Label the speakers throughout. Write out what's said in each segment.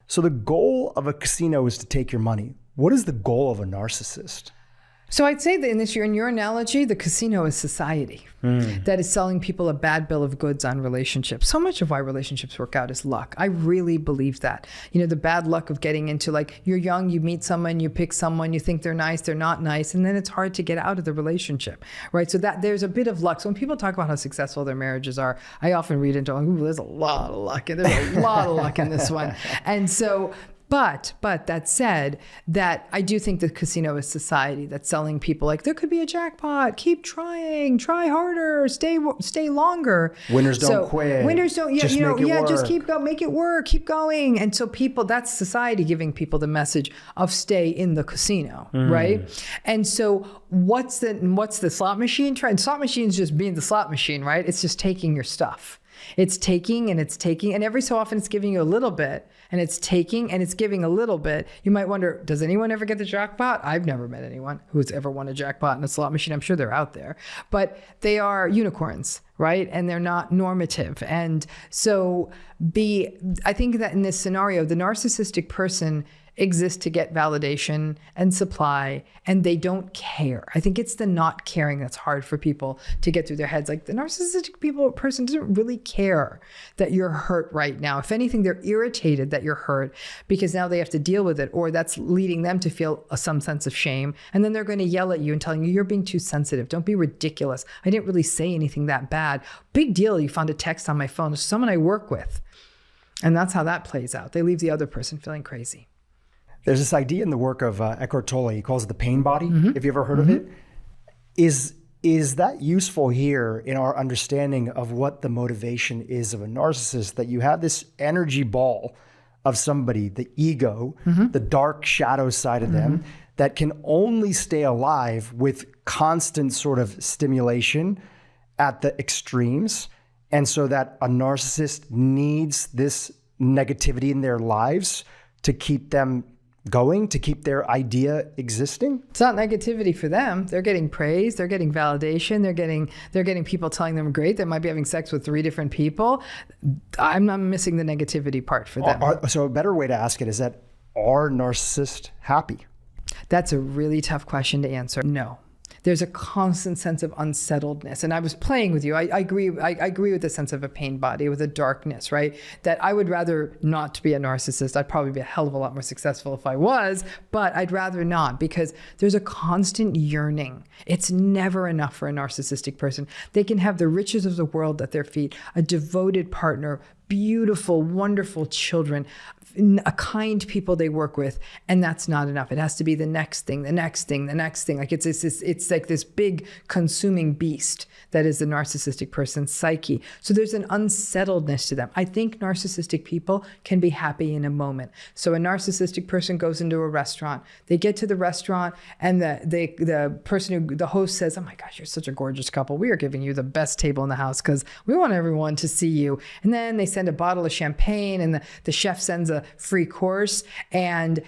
Speaker 1: So the goal of a casino is to take your money. What is the goal of a narcissist?
Speaker 2: So I'd say that in your analogy, the casino is society that is selling people a bad bill of goods on relationships. So much of why relationships work out is luck. I really believe that. You know, the bad luck of getting into, like, you're young, you meet someone, you pick someone, you think they're nice, they're not nice, and then it's hard to get out of the relationship, right? So that there's a bit of luck. So when people talk about how successful their marriages are, I often read into, ooh, there's a lot of luck, and there's a lot of luck in this one. And so, But that said, that I do think the casino is society that's selling people, like, there could be a jackpot, keep trying, try harder, stay longer.
Speaker 1: Winners don't quit.
Speaker 2: Winners don't,
Speaker 1: just
Speaker 2: keep going, make it work, keep going. And so that's society giving people the message of stay in the casino, right? And so what's the slot machine trying? Slot machine's just being the slot machine, right? It's just taking your stuff. It's taking, and every so often it's giving you a little bit, and it's taking and it's giving a little bit. You might wonder, does anyone ever get the jackpot? I've never met anyone who's ever won a jackpot in a slot machine. I'm sure they're out there, but they are unicorns, right? And they're not normative. And so I think that in this scenario, the narcissistic person exist to get validation and supply, and they don't care. I think it's the not caring that's hard for people to get through their heads. Like, the narcissistic person doesn't really care that you're hurt right now. If anything, they're irritated that you're hurt because now they have to deal with it, or that's leading them to feel some sense of shame. And then they're going to yell at you and telling you, you're being too sensitive. Don't be ridiculous. I didn't really say anything that bad. Big deal. You found a text on my phone. It's someone I work with. And that's how that plays out. They leave the other person feeling crazy.
Speaker 1: There's this idea in the work of Eckhart Tolle. He calls it the pain body. Have you ever heard of it? Is that useful here in our understanding of what the motivation is of a narcissist? That you have this energy ball of somebody, the ego, the dark shadow side of them, that can only stay alive with constant sort of stimulation at the extremes. And so that a narcissist needs this negativity in their lives to keep them going, to keep their idea existing? It's
Speaker 2: not negativity for them. They're getting praise, they're getting validation, they're getting people telling them great. They might be having sex with 3 different people. I'm not missing the negativity part for them.
Speaker 1: So a better way to ask it is that, are narcissists happy?
Speaker 2: That's a really tough question to answer. No. There's a constant sense of unsettledness. And I was playing with you. I agree with the sense of a pain body, with a darkness, right? That I would rather not be a narcissist. I'd probably be a hell of a lot more successful if I was, but I'd rather not, because there's a constant yearning. It's never enough for a narcissistic person. They can have the riches of the world at their feet, a devoted partner, beautiful, wonderful children, a kind people they work with, and that's not enough. It has to be the next thing, the next thing, the next thing. Like it's like this big consuming beast that is the narcissistic person's psyche. So there's an unsettledness to them. I think narcissistic people can be happy in a moment. So a narcissistic person goes into a restaurant. They get to the restaurant, and the host says, "Oh my gosh, you're such a gorgeous couple. We are giving you the best table in the house because we want everyone to see you." And then they send a bottle of champagne, and the chef sends a free course, and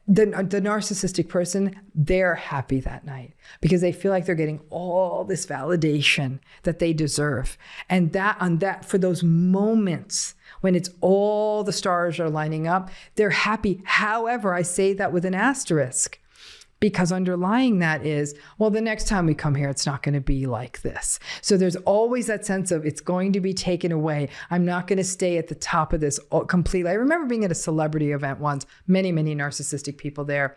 Speaker 2: the narcissistic person, they're happy that night because they feel like they're getting all this validation that they deserve. And that for those moments when it's all the stars are lining up, they're happy. However, I say that with an asterisk, because underlying that is, well, the next time we come here, it's not going to be like this. So there's always that sense of it's going to be taken away. I'm not going to stay at the top of this completely. I remember being at a celebrity event once, many, many narcissistic people there.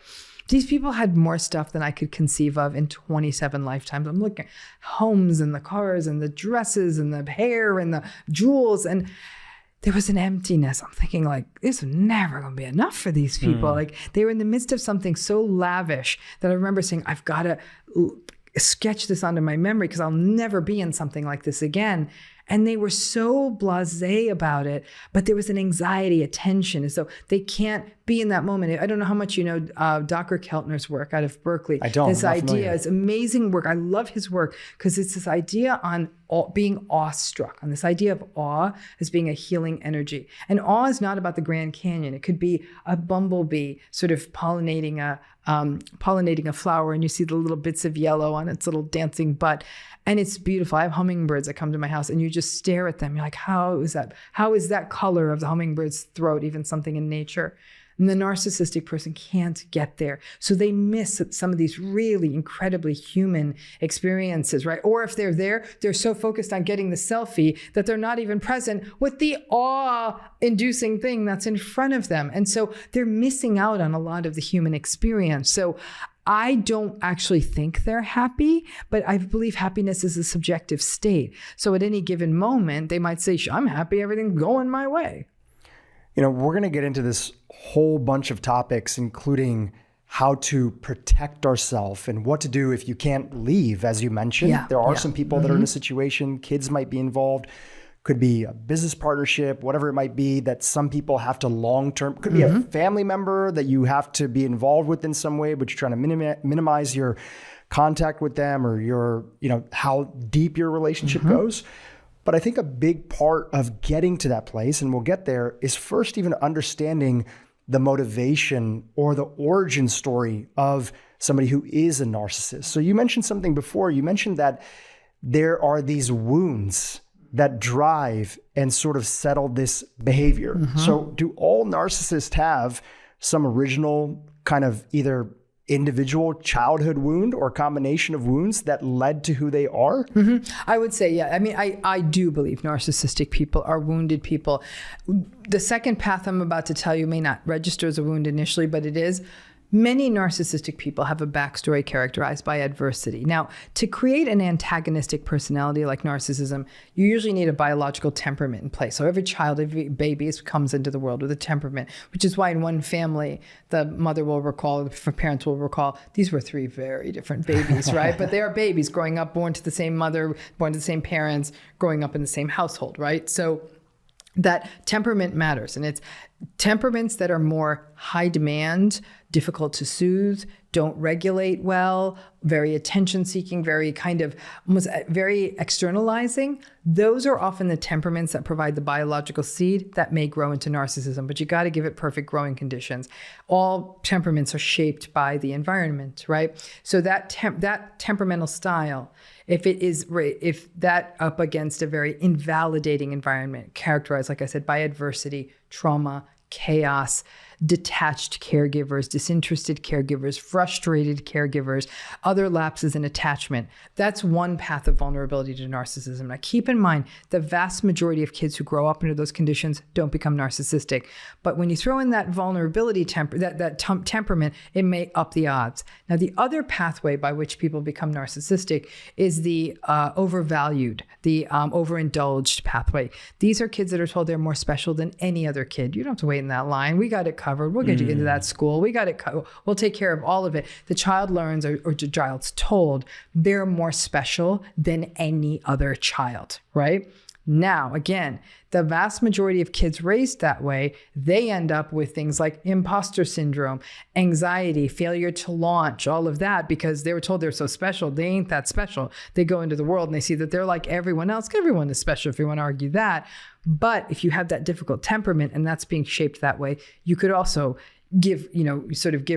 Speaker 2: These people had more stuff than I could conceive of in 27 lifetimes. I'm looking at homes and the cars and the dresses and the hair and the jewels, and there was an emptiness. I'm thinking, like, this is never going to be enough for these people. Like, they were in the midst of something so lavish that I remember saying, I've got to sketch this onto my memory because I'll never be in something like this again. And they were so blasé about it, but there was an anxiety, a tension. And so they can't be in that moment. I don't know how much you know Dr. Keltner's work out of Berkeley.
Speaker 1: I don't.
Speaker 2: This
Speaker 1: I'm not
Speaker 2: idea
Speaker 1: familiar.
Speaker 2: is amazing work. I love his work because it's this idea on being awestruck, on this idea of awe as being a healing energy. And awe is not about the Grand Canyon. It could be a bumblebee sort of pollinating a flower, and you see the little bits of yellow on its little dancing butt. And it's beautiful. I have hummingbirds that come to my house, and you just stare at them. You're like, how is that color of the hummingbird's throat even something in nature? And the narcissistic person can't get there. So they miss some of these really incredibly human experiences, right? Or if they're there, they're so focused on getting the selfie that they're not even present with the awe-inducing thing that's in front of them. And so they're missing out on a lot of the human experience. So I don't actually think they're happy, but I believe happiness is a subjective state. So at any given moment, they might say, I'm happy, everything's going my way.
Speaker 1: You know, we're going to get into this whole bunch of topics, including how to protect ourselves and what to do if you can't leave, as you mentioned.
Speaker 2: Yeah,
Speaker 1: there are some people that are in a situation, kids might be involved, could be a business partnership, whatever it might be, that some people have to long-term, could be a family member that you have to be involved with in some way, but you're trying to minimize your contact with them or your, how deep your relationship goes. But I think a big part of getting to that place, and we'll get there, is first even understanding the motivation or the origin story of somebody who is a narcissist. So you mentioned something before. You mentioned that there are these wounds that drive and sort of settle this behavior. So do all narcissists have some original kind of either individual childhood wound or combination of wounds that led to who they are?
Speaker 2: I would say, yeah. I mean, I do believe narcissistic people are wounded people. The second path I'm about to tell you may not register as a wound initially, but it is. Many narcissistic people have a backstory characterized by adversity. Now, to create an antagonistic personality like narcissism, you usually need a biological temperament in place. So every child, every baby comes into the world with a temperament, which is why in one family, the mother will recall, the parents will recall, these were three very different babies, right? But they are babies growing up, born to the same mother, born to the same parents, growing up in the same household, right? So that temperament matters. And it's temperaments that are more high demand, difficult to soothe, don't regulate well, very attention seeking, very kind of almost very externalizing. Those are often the temperaments that provide the biological seed that may grow into narcissism, but you got to give it perfect growing conditions. All temperaments are shaped by the environment, right? So that temperamental style, if that up against a very invalidating environment characterized, like I said, by adversity, trauma, chaos, detached caregivers, disinterested caregivers, frustrated caregivers, other lapses in attachment. That's one path of vulnerability to narcissism. Now, keep in mind, the vast majority of kids who grow up under those conditions don't become narcissistic. But when you throw in that vulnerability, temperament, it may up the odds. Now, the other pathway by which people become narcissistic is the overvalued, the overindulged pathway. These are kids that are told they're more special than any other kid. You don't have to wait in that line. We got it covered. We'll get you into that school. We got it. We'll take care of all of it. The child learns, or the child's told, they're more special than any other child, right? Now, again, the vast majority of kids raised that way, they end up with things like imposter syndrome, anxiety, failure to launch, all of that, because they were told they're so special. They ain't that special. They go into the world and they see that they're like everyone else. Everyone is special if you want to argue that. But if you have that difficult temperament and that's being shaped that way, you could also give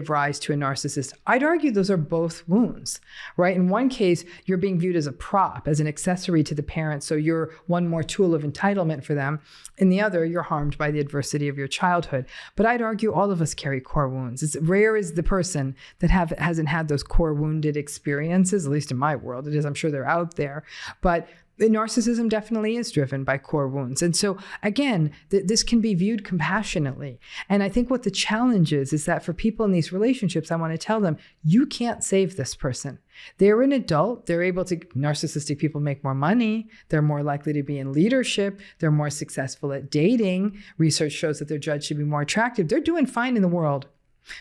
Speaker 2: rise to a narcissist. I'd argue those are both wounds, right? In one case, you're being viewed as a prop, as an accessory to the parents. So you're one more tool of entitlement for them. In the other, you're harmed by the adversity of your childhood. But I'd argue all of us carry core wounds. It's rare is the person that hasn't had those core wounded experiences, at least in my world. It is, I'm sure they're out there. But narcissism definitely is driven by core wounds. And so again, this can be viewed compassionately. And I think what the challenge is that for people in these relationships, I want to tell them, you can't save this person. They're an adult. Narcissistic people make more money. They're more likely to be in leadership. They're more successful at dating. Research shows that they're judged to be more attractive. They're doing fine in the world.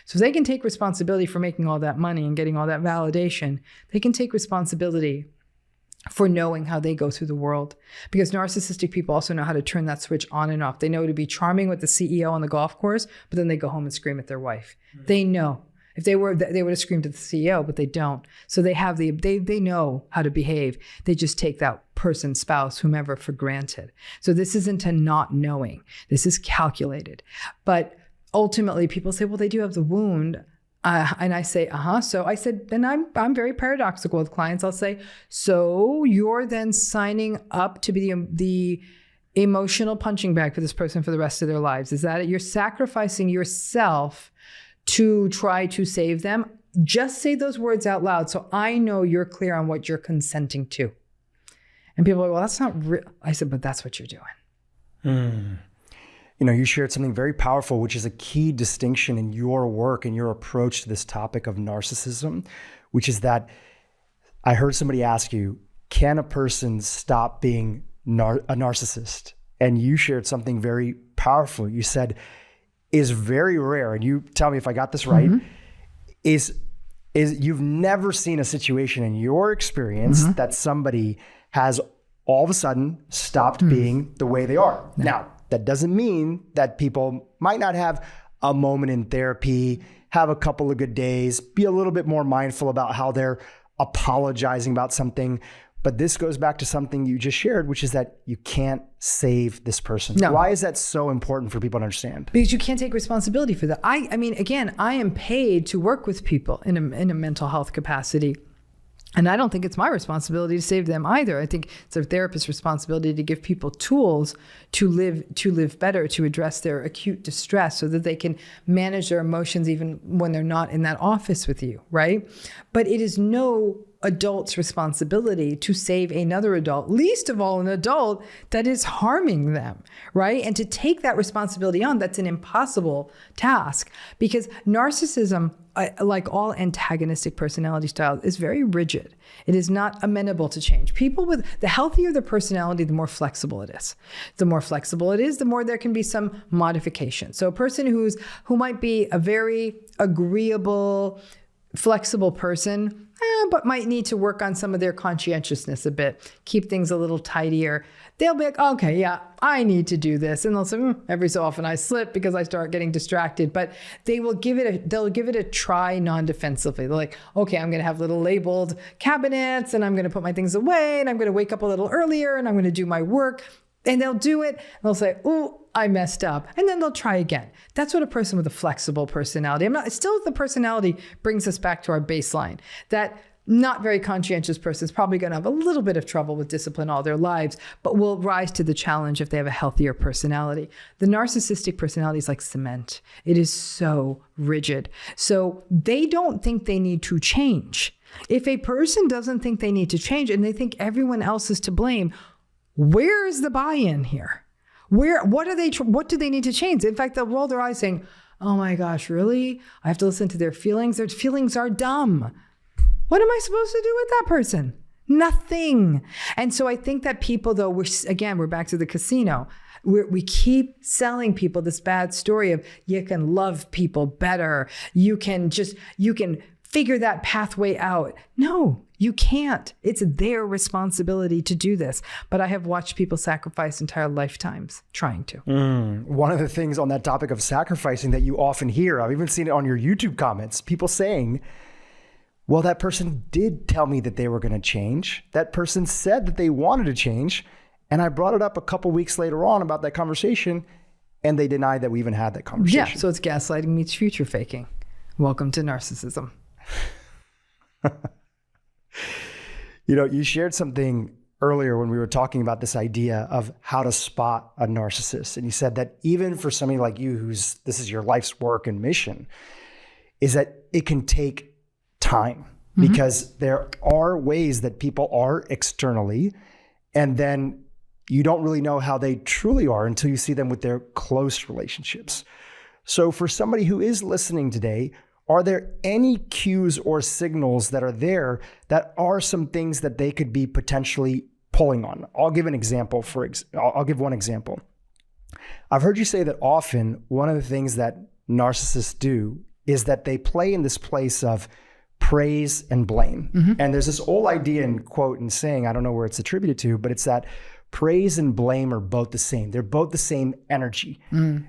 Speaker 2: So if they can take responsibility for making all that money and getting all that validation, they can take responsibility for knowing how they go through the world. Because narcissistic people also know how to turn that switch on and off. They know to be charming with the CEO on the golf course, but then they go home and scream at their wife. Mm-hmm. They know. If they would have screamed at the CEO, but they don't. So they have they know how to behave. They just take that person, spouse, whomever for granted. So this isn't a not knowing. This is calculated. But ultimately people say, well, they do have the wound. And I say, So I said, then I'm very paradoxical with clients. I'll say, so you're then signing up to be the emotional punching bag for this person for the rest of their lives. Is that it? You're sacrificing yourself to try to save them. Just say those words out loud so I know you're clear on what you're consenting to. And people are like, well, that's not real. I said, but that's what you're doing.
Speaker 1: You shared something very powerful, which is a key distinction in your work and your approach to this topic of narcissism, which is that I heard somebody ask you, can a person stop being a narcissist? And you shared something very powerful. You said, is very rare, and you tell me if I got this right, is you've never seen a situation in your experience that somebody has all of a sudden stopped being the way they are. No. Now, that doesn't mean that people might not have a moment in therapy, have a couple of good days, be a little bit more mindful about how they're apologizing about something. But this goes back to something you just shared, which is that you can't save this person. No. Why is that so important for people to understand?
Speaker 2: Because you can't take responsibility for that. I mean, again, I am paid to work with people in a mental health capacity. And I don't think it's my responsibility to save them either. I think it's a therapist's responsibility to give people tools to live better, to address their acute distress so that they can manage their emotions even when they're not in that office with you, right? But it is no adult's responsibility to save another adult, least of all an adult that is harming them, right? And to take that responsibility on, that's an impossible task because narcissism, like all antagonistic personality styles, is very rigid. It is not amenable to change. People with the healthier the personality, the more flexible it is. The more flexible it is, the more there can be some modification. So a person who might be a very agreeable, flexible person, but might need to work on some of their conscientiousness a bit, keep things a little tidier. They'll be like, okay, yeah, I need to do this. And they'll say, every so often I slip because I start getting distracted, but they'll give it a try non-defensively. They're like, okay, I'm going to have little labeled cabinets and I'm going to put my things away and I'm going to wake up a little earlier and I'm going to do my work. And they'll do it. And they'll say, oh, I messed up. And then they'll try again. That's what a person with a flexible personality. The personality brings us back to our baseline. That not very conscientious person is probably going to have a little bit of trouble with discipline all their lives, but will rise to the challenge if they have a healthier personality. The narcissistic personality is like cement. It is so rigid. So they don't think they need to change. If a person doesn't think they need to change and they think everyone else is to blame, where is the buy-in here? What do they need to change? In fact, they'll roll their eyes saying, oh my gosh, really? I have to listen to their feelings? Their feelings are dumb. What am I supposed to do with that person? Nothing. And so I think that people, though, we're back to the casino. We keep selling people this bad story of you can love people better. You can figure that pathway out. No, you can't. It's their responsibility to do this. But I have watched people sacrifice entire lifetimes trying to.
Speaker 1: One of the things on that topic of sacrificing that you often hear, I've even seen it on your YouTube comments, people saying, well, that person did tell me that they were going to change. That person said that they wanted to change. And I brought it up a couple weeks later on about that conversation, and they denied that we even had that conversation.
Speaker 2: Yeah, so it's gaslighting meets future faking. Welcome to narcissism.
Speaker 1: You shared something earlier when we were talking about this idea of how to spot a narcissist. And you said that even for somebody like you, this is your life's work and mission, is that it can take time because there are ways that people are externally, and then you don't really know how they truly are until you see them with their close relationships. So for somebody who is listening today, are there any cues or signals that are there that are some things that they could be potentially pulling on? I'll give an example. I'll give one example. I've heard you say that often one of the things that narcissists do is that they play in this place of praise and blame. And there's this old idea and quote and saying, I don't know where it's attributed to, but it's that praise and blame are both the same. They're both the same energy.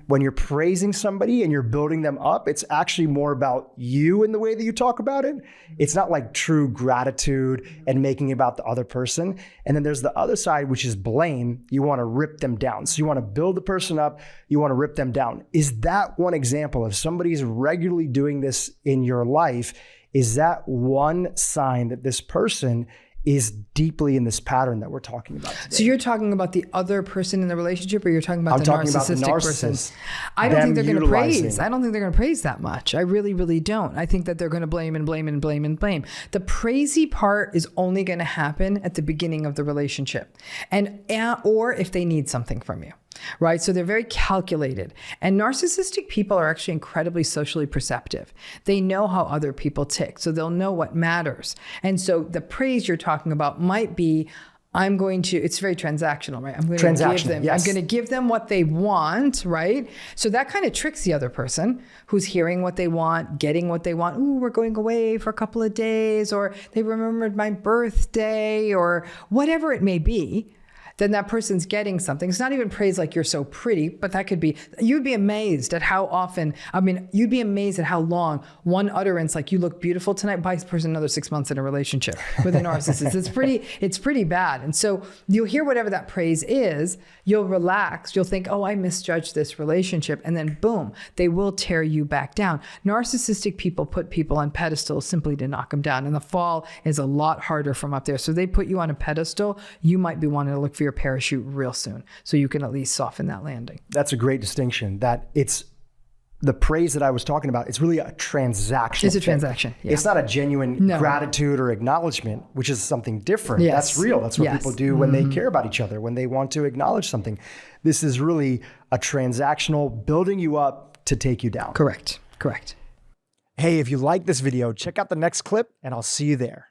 Speaker 1: When you're praising somebody and you're building them up, it's actually more about you in the way that you talk about it. It's not like true gratitude and making it about the other person. And then there's the other side, which is blame. You want to rip them down. So you want to build the person up. You want to rip them down. Is that one example? If somebody's regularly doing this in your life, is that one sign that this person is deeply in this pattern that we're talking about today?
Speaker 2: So you're talking about the other person in the relationship, or you're talking about the narcissistic person? I don't think they're going to praise. I don't think they're going to praise that much. I really, really don't. I think that they're going to blame and blame and blame and blame. The praisey part is only going to happen at the beginning of the relationship, or if they need something from you. Right? So they're very calculated. And narcissistic people are actually incredibly socially perceptive. They know how other people tick. So they'll know what matters. And so the praise you're talking about might be, it's very transactional, right? I'm going to give them what they want, right? So that kind of tricks the other person who's hearing what they want, getting what they want. Ooh, we're going away for a couple of days, or they remembered my birthday, or whatever it may be. Then that person's getting something. It's not even praise like you're so pretty, but that could be, you'd be amazed at how often, you'd be amazed at how long one utterance like you look beautiful tonight buys the person another 6 months in a relationship with a narcissist. It's pretty bad. And so you'll hear whatever that praise is, you'll relax, you'll think, oh, I misjudged this relationship. And then boom, they will tear you back down. Narcissistic people put people on pedestals simply to knock them down. And the fall is a lot harder from up there. So they put you on a pedestal, you might be wanting to look for your parachute real soon, so you can at least soften that landing.
Speaker 1: That's a great distinction. That it's the praise that I was talking about. It's really a transaction.
Speaker 2: It's a transaction. Yeah.
Speaker 1: It's not a genuine gratitude or acknowledgement, which is something different.
Speaker 2: Yes.
Speaker 1: That's real. That's what people do when they care about each other, when they want to acknowledge something. This is really a transactional, building you up to take you down.
Speaker 2: Correct.
Speaker 1: Hey, if you like this video, check out the next clip and I'll see you there.